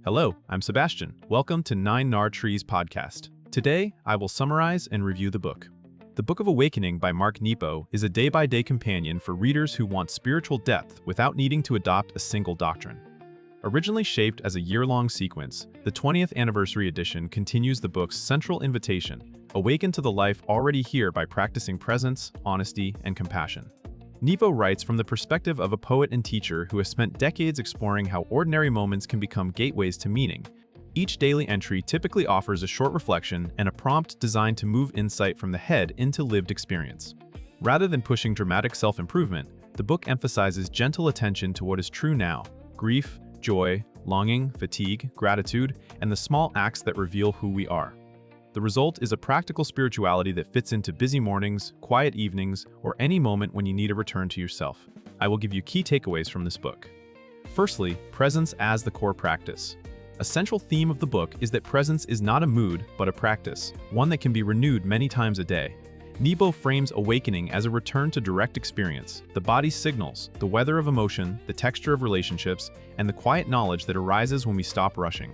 Hello, I'm Sebastian. Welcome to Nine Nar Trees podcast. Today, I will summarize and review the book. The Book of Awakening by Mark Nepo is a day-by-day companion for readers who want spiritual depth without needing to adopt a single doctrine. Originally shaped as a year-long sequence, the 20th anniversary edition continues the book's central invitation, awaken to the life already here by practicing presence, honesty, and compassion. Nepo writes from the perspective of a poet and teacher who has spent decades exploring how ordinary moments can become gateways to meaning. Each daily entry typically offers a short reflection and a prompt designed to move insight from the head into lived experience. Rather than pushing dramatic self-improvement, the book emphasizes gentle attention to what is true now: grief, joy, longing, fatigue, gratitude, and the small acts that reveal who we are. The result is a practical spirituality that fits into busy mornings, quiet evenings, or any moment when you need a return to yourself. I will give you key takeaways from this book. Firstly, presence as the core practice. A central theme of the book is that presence is not a mood, but a practice, one that can be renewed many times a day. Nepo frames awakening as a return to direct experience, the body's signals, the weather of emotion, the texture of relationships, and the quiet knowledge that arises when we stop rushing.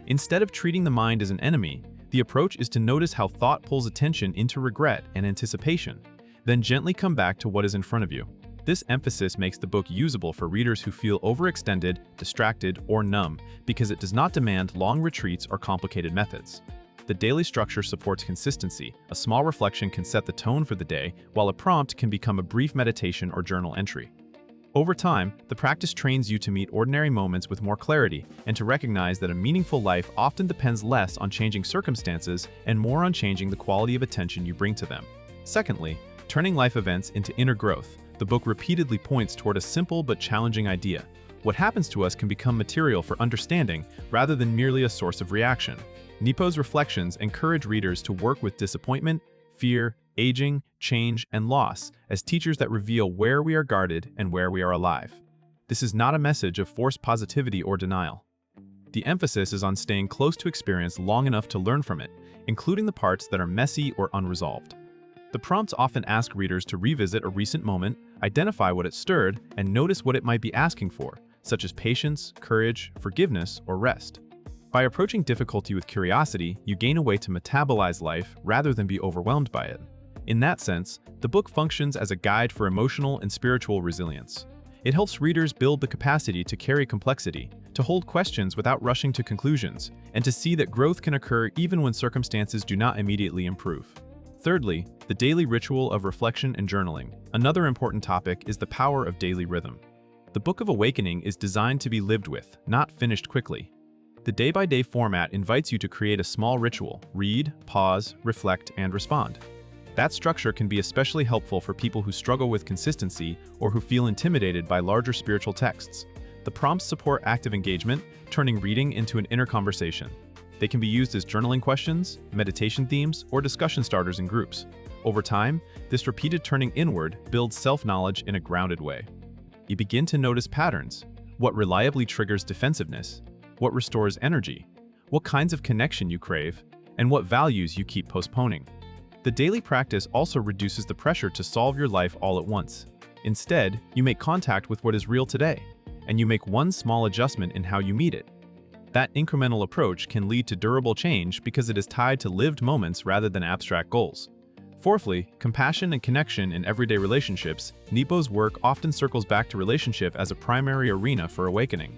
Instead of treating the mind as an enemy, the approach is to notice how thought pulls attention into regret and anticipation, then gently come back to what is in front of you. This emphasis makes the book usable for readers who feel overextended, distracted, or numb because it does not demand long retreats or complicated methods. The daily structure supports consistency. A small reflection can set the tone for the day, while a prompt can become a brief meditation or journal entry. Over time, the practice trains you to meet ordinary moments with more clarity and to recognize that a meaningful life often depends less on changing circumstances and more on changing the quality of attention you bring to them. Secondly, turning life events into inner growth. The book repeatedly points toward a simple but challenging idea. What happens to us can become material for understanding rather than merely a source of reaction. Nepo's reflections encourage readers to work with disappointment, fear, aging, change, and loss as teachers that reveal where we are guarded and where we are alive. This is not a message of forced positivity or denial. The emphasis is on staying close to experience long enough to learn from it, including the parts that are messy or unresolved. The prompts often ask readers to revisit a recent moment, identify what it stirred, and notice what it might be asking for, such as patience, courage, forgiveness, or rest. By approaching difficulty with curiosity, you gain a way to metabolize life rather than be overwhelmed by it. In that sense, the book functions as a guide for emotional and spiritual resilience. It helps readers build the capacity to carry complexity, to hold questions without rushing to conclusions, and to see that growth can occur even when circumstances do not immediately improve. Thirdly, the daily ritual of reflection and journaling. Another important topic is the power of daily rhythm. The Book of Awakening is designed to be lived with, not finished quickly. The day-by-day format invites you to create a small ritual: read, pause, reflect, and respond. That structure can be especially helpful for people who struggle with consistency or who feel intimidated by larger spiritual texts. The prompts support active engagement, turning reading into an inner conversation. They can be used as journaling questions, meditation themes, or discussion starters in groups. Over time, this repeated turning inward builds self-knowledge in a grounded way. You begin to notice patterns: what reliably triggers defensiveness, what restores energy, what kinds of connection you crave, and what values you keep postponing. The daily practice also reduces the pressure to solve your life all at once. Instead, you make contact with what is real today, and you make one small adjustment in how you meet it. That incremental approach can lead to durable change because it is tied to lived moments rather than abstract goals. Fourthly, compassion and connection in everyday relationships. Nepo's work often circles back to relationship as a primary arena for awakening.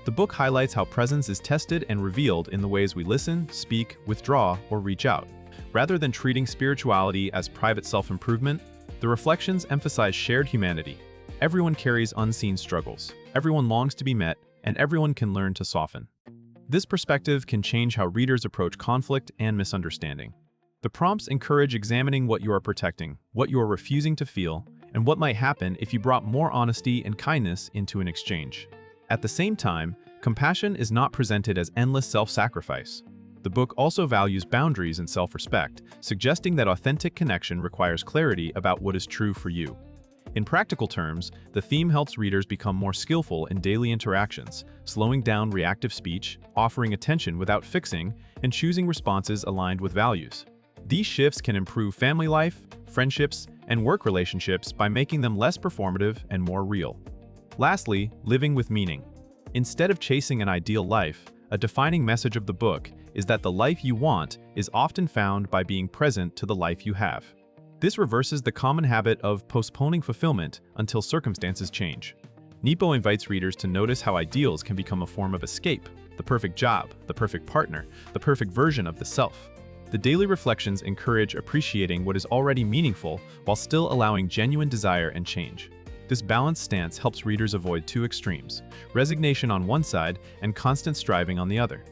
The book highlights how presence is tested and revealed in the ways we listen, speak, withdraw, or reach out. Rather than treating spirituality as private self-improvement, the reflections emphasize shared humanity. Everyone carries unseen struggles, everyone longs to be met, and everyone can learn to soften. This perspective can change how readers approach conflict and misunderstanding. The prompts encourage examining what you are protecting, what you are refusing to feel, and what might happen if you brought more honesty and kindness into an exchange. At the same time, compassion is not presented as endless self-sacrifice. The book also values boundaries and self-respect, suggesting that authentic connection requires clarity about what is true for you. In practical terms, the theme helps readers become more skillful in daily interactions, slowing down reactive speech, offering attention without fixing, and choosing responses aligned with values. These shifts can improve family life, friendships, and work relationships by making them less performative and more real. Lastly, living with meaning. Instead of chasing an ideal life, A defining message of the book is that the life you want is often found by being present to the life you have. This reverses the common habit of postponing fulfillment until circumstances change. Nepo invites readers to notice how ideals can become a form of escape, the perfect job, the perfect partner, the perfect version of the self. The daily reflections encourage appreciating what is already meaningful while still allowing genuine desire and change. This balanced stance helps readers avoid two extremes, resignation on one side and constant striving on the other.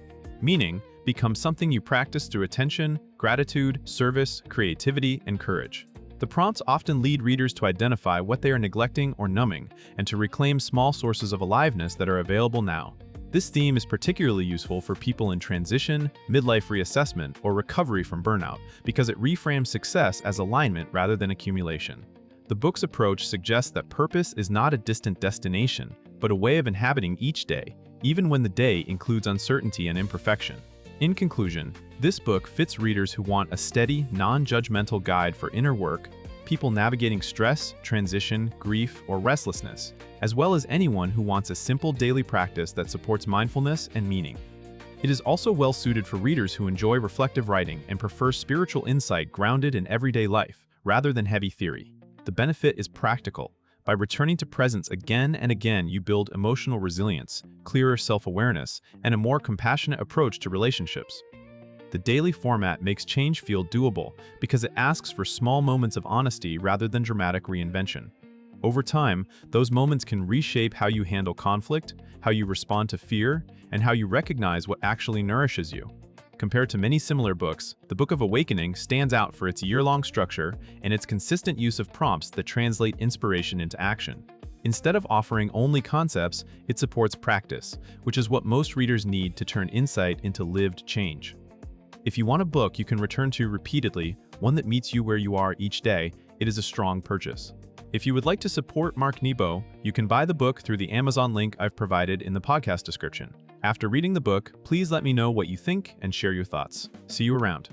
Meaning becomes something you practice through attention, gratitude, service, creativity, and courage. The prompts often lead readers to identify what they are neglecting or numbing and to reclaim small sources of aliveness that are available now. This theme is particularly useful for people in transition, midlife reassessment, or recovery from burnout because it reframes success as alignment rather than accumulation. The book's approach suggests that purpose is not a distant destination, but a way of inhabiting each day, even when the day includes uncertainty and imperfection. In conclusion, this book fits readers who want a steady, non-judgmental guide for inner work, people navigating stress, transition, grief, or restlessness, as well as anyone who wants a simple daily practice that supports mindfulness and meaning. It is also well-suited for readers who enjoy reflective writing and prefer spiritual insight grounded in everyday life, rather than heavy theory. The benefit is practical. By returning to presence again and again, you build emotional resilience, clearer self-awareness, and a more compassionate approach to relationships. The daily format makes change feel doable because it asks for small moments of honesty rather than dramatic reinvention. Over time, those moments can reshape how you handle conflict, how you respond to fear, and how you recognize what actually nourishes you. Compared to many similar books, the Book of Awakening stands out for its year-long structure and its consistent use of prompts that translate inspiration into action. Instead of offering only concepts, it supports practice, which is what most readers need to turn insight into lived change. If you want a book you can return to repeatedly, one that meets you where you are each day, it is a strong purchase. If you would like to support Mark Nepo, you can buy the book through the Amazon link I've provided in the podcast description. After reading the book, please let me know what you think and share your thoughts. See you around.